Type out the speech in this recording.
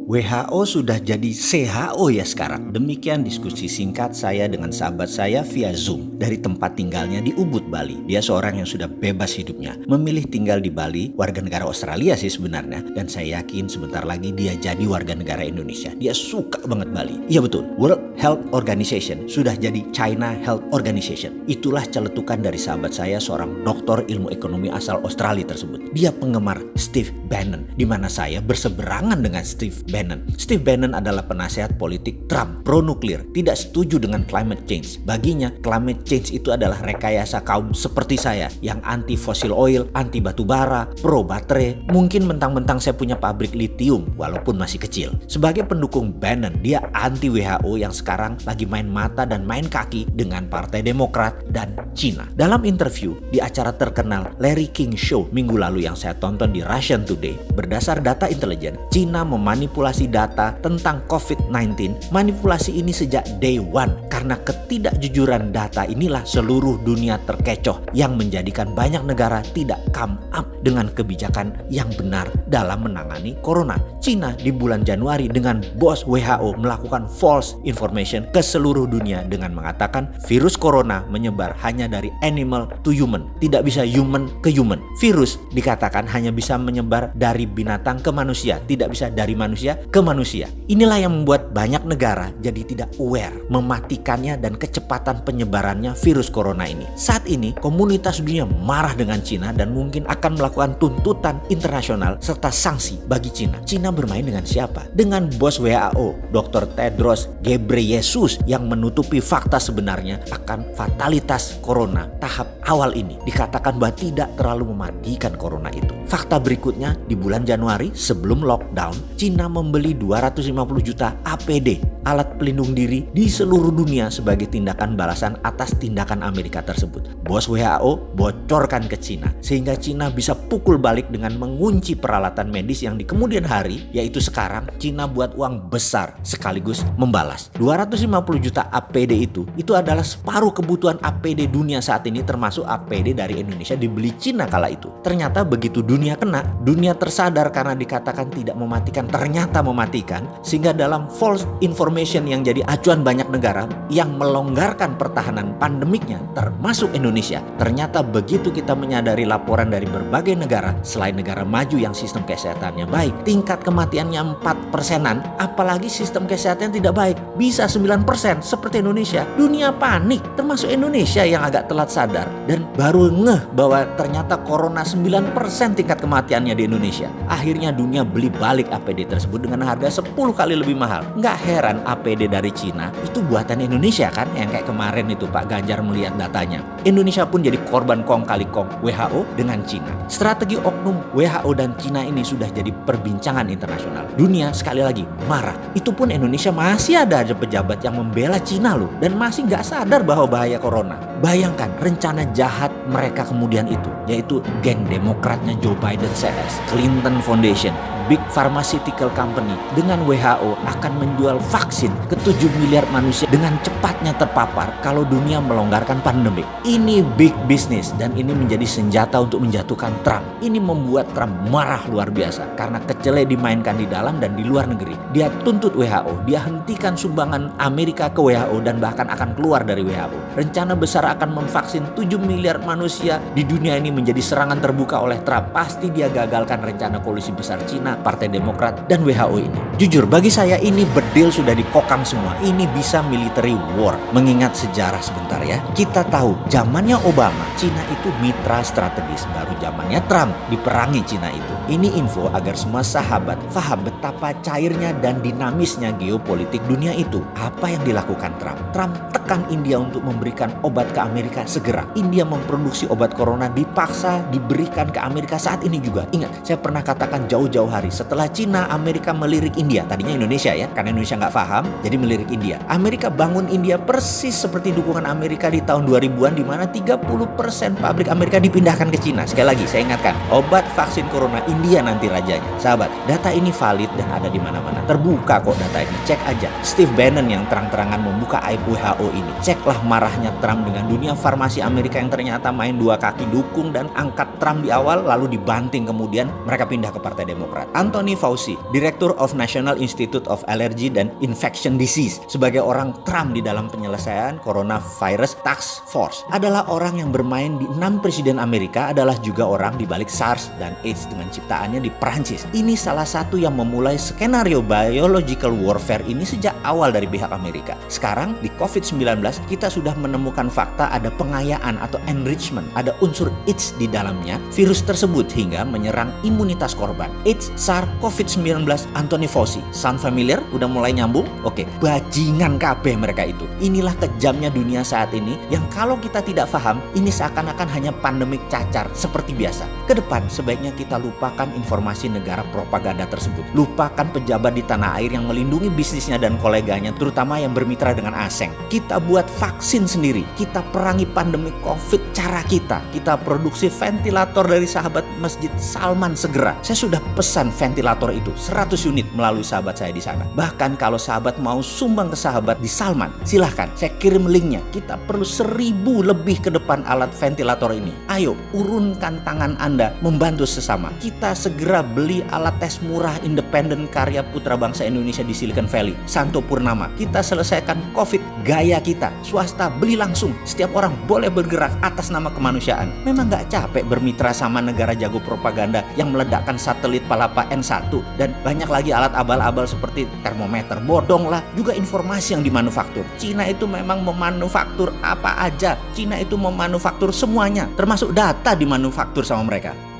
WHO sudah jadi CHO ya sekarang. Demikian diskusi singkat saya dengan sahabat saya via Zoom dari tempat tinggalnya di Ubud, Bali. Dia seorang yang sudah bebas hidupnya, memilih tinggal di Bali, warga negara Australia sih sebenarnya. Dan saya yakin sebentar lagi dia jadi warga negara Indonesia. Dia suka banget Bali. Iya betul, World Health Organization sudah jadi China Health Organization. Itulah celetukan dari sahabat saya, seorang doktor ilmu ekonomi asal Australia tersebut. Dia penggemar Steve Bannon, di mana saya berseberangan dengan Steve Bannon. Steve Bannon adalah penasihat politik Trump, pro nuklir, tidak setuju dengan climate change. Baginya, climate change itu adalah rekayasa kaum seperti saya yang anti fossil oil, anti batu bara, pro baterai. Mungkin mentang-mentang saya punya pabrik lithium walaupun masih kecil. Sebagai pendukung Bannon, dia anti WHO yang sekarang lagi main mata dan main kaki dengan Partai Demokrat dan Cina. Dalam interview di acara terkenal Larry King Show minggu lalu yang saya tonton di Russian Today, berdasar data intelijen, Cina memanipulasi data tentang COVID-19. Manipulasi ini sejak day one, karena ketidakjujuran data inilah seluruh dunia terkecoh yang menjadikan banyak negara tidak come up dengan kebijakan yang benar dalam menangani corona. Cina di bulan Januari dengan bos WHO melakukan false information ke seluruh dunia dengan mengatakan virus corona menyebar hanya dari animal to human, tidak bisa human ke human. Virus dikatakan hanya bisa menyebar dari binatang ke manusia, tidak bisa dari manusia ke manusia. Inilah yang membuat banyak negara jadi tidak aware mematikannya dan kecepatan penyebarannya virus corona ini. Saat ini komunitas dunia marah dengan Cina dan mungkin akan melakukan tuntutan internasional serta sanksi bagi Cina. Cina bermain dengan siapa? Dengan bos WHO, Dr. Tedros Ghebreyesus, yang menutupi fakta sebenarnya akan fatalitas corona tahap awal ini. Dikatakan bahwa tidak terlalu mematikan corona itu. Fakta berikutnya, di bulan Januari sebelum lockdown, Cina membeli 250 juta APD, alat pelindung diri, di seluruh dunia sebagai tindakan balasan atas tindakan Amerika tersebut. Bos WHO bocorkan ke Cina sehingga Cina bisa pukul balik dengan mengunci peralatan medis yang di kemudian hari, yaitu sekarang Cina buat uang besar sekaligus membalas. 250 juta APD itu adalah separuh kebutuhan APD dunia saat ini, termasuk APD dari Indonesia dibeli Cina kala itu. Ternyata begitu dunia kena, dunia tersadar karena dikatakan tidak mematikan, ternyata mematikan, sehingga dalam false information yang jadi acuan banyak negara yang melonggarkan pertahanan pandemiknya termasuk Indonesia. Ternyata begitu kita menyadari laporan dari berbagai negara selain negara maju yang sistem kesehatannya baik, tingkat kematiannya 4%-an, apalagi sistem kesehatan tidak baik bisa 9% seperti Indonesia. Dunia panik, termasuk Indonesia yang agak telat sadar dan baru ngeh bahwa ternyata corona 9% tingkat kematiannya di Indonesia. Akhirnya dunia beli balik APD tersebut dengan harga 10 kali lebih mahal. Nggak heran APD dari Cina itu buatan Indonesia kan, yang kayak kemarin itu Pak Ganjar melihat datanya. Indonesia pun jadi korban kong kali kong WHO dengan Cina. Strategi oknum WHO dan Cina ini sudah jadi perbincangan internasional. Dunia sekali lagi marah. Itu pun Indonesia masih ada aja pejabat yang membela Cina loh, dan masih nggak sadar bahwa bahaya corona. Bayangkan rencana jahat mereka kemudian itu, yaitu geng demokratnya Joe Biden CS, Clinton Foundation, big pharmaceutical company dengan WHO akan menjual vaksin ke 7 miliar manusia dengan cepatnya terpapar kalau dunia melonggarkan pandemik. Ini big business dan ini menjadi senjata untuk menjatuhkan Trump. Ini membuat Trump marah luar biasa karena kecele dimainkan di dalam dan di luar negeri. Dia tuntut WHO, dia hentikan sumbangan Amerika ke WHO dan bahkan akan keluar dari WHO. Rencana besar akan memvaksin 7 miliar manusia di dunia ini menjadi serangan terbuka oleh Trump. Pasti dia gagalkan rencana koalisi besar Cina, Partai Demokrat, dan WHO ini. Jujur, bagi saya ini bedil sudah dikokang semua. Ini bisa military war. Mengingat sejarah sebentar ya. Kita tahu, zamannya Obama, Cina itu mitra strategis. Baru zamannya Trump, diperangi Cina itu. Ini info agar semua sahabat paham betapa cairnya dan dinamisnya geopolitik dunia itu. Apa yang dilakukan Trump? Trump tekan India untuk memberikan obat ke Amerika segera. India memproduksi obat corona dipaksa diberikan ke Amerika saat ini juga. Ingat, saya pernah katakan jauh-jauh hari setelah Cina, Amerika melirik India. Tadinya Indonesia ya, karena Indonesia nggak paham, jadi melirik India. Amerika bangun India persis seperti dukungan Amerika di tahun 2000-an, di mana 30% pabrik Amerika dipindahkan ke Cina. Sekali lagi, saya ingatkan, obat vaksin corona India nanti rajanya. Sahabat, data ini valid dan ada di mana-mana. Terbuka kok data ini, cek aja. Steve Bannon yang terang-terangan membuka aib WHO ini. Ceklah marahnya Trump dengan dunia farmasi Amerika yang ternyata main dua kaki dukung dan angkat Trump di awal lalu dibanting kemudian mereka pindah ke Partai Demokrat. Anthony Fauci, Director of National Institute of Allergy and Infection Disease, sebagai orang Trump di dalam penyelesaian Coronavirus Task Force, adalah orang yang bermain di 6 presiden Amerika, adalah juga orang di balik SARS dan AIDS dengan ciptaannya di Perancis. Ini salah satu yang memulai skenario biological warfare ini sejak awal dari pihak Amerika. Sekarang di COVID-19 kita sudah menemukan fakta ada pengayaan atau enrichment, ada unsur AIDS di dalamnya virus tersebut hingga menyerang imunitas korban. AIDS, SARS, COVID-19, Anthony Fauci. Sound familiar? Udah mulai nyambung? Oke, bajingan kabeh mereka itu. Inilah kejamnya dunia saat ini yang kalau kita tidak paham, ini seakan-akan hanya pandemik cacar seperti biasa. Kedepan sebaiknya kita lupakan informasi negara propaganda tersebut. Lupakan pejabat di tanah air yang melindungi bisnisnya dan koleganya, terutama yang bermitra dengan asing. Kita buat vaksin sendiri. Kita perangi pandemi COVID cara kita. Kita produksi ventilator dari sahabat Masjid Salman segera. Saya sudah pesan ventilator itu 100 unit melalui sahabat saya di sana. Bahkan kalau sahabat mau sumbang ke sahabat di Salman, silahkan saya kirim linknya. Kita perlu 1000 lebih ke depan alat ventilator ini. Ayo urunkan tangan Anda membantu sesama. Kita segera beli alat tes murah independen karya putra bangsa Indonesia di Silicon Valley, Santo Purnama. Kita selesaikan COVID gaya kita. Swasta beli langsung. Setiap orang boleh bergerak atas nama kemanusiaan. Memang gak capek bermitra sama negara jago propaganda yang meledakkan satelit Palapa N1 dan banyak lagi alat abal-abal seperti termometer. Bodong lah, juga informasi yang dimanufaktur. Cina itu memang memanufaktur apa aja. Cina itu memanufaktur semuanya, termasuk data dimanufaktur sama mereka.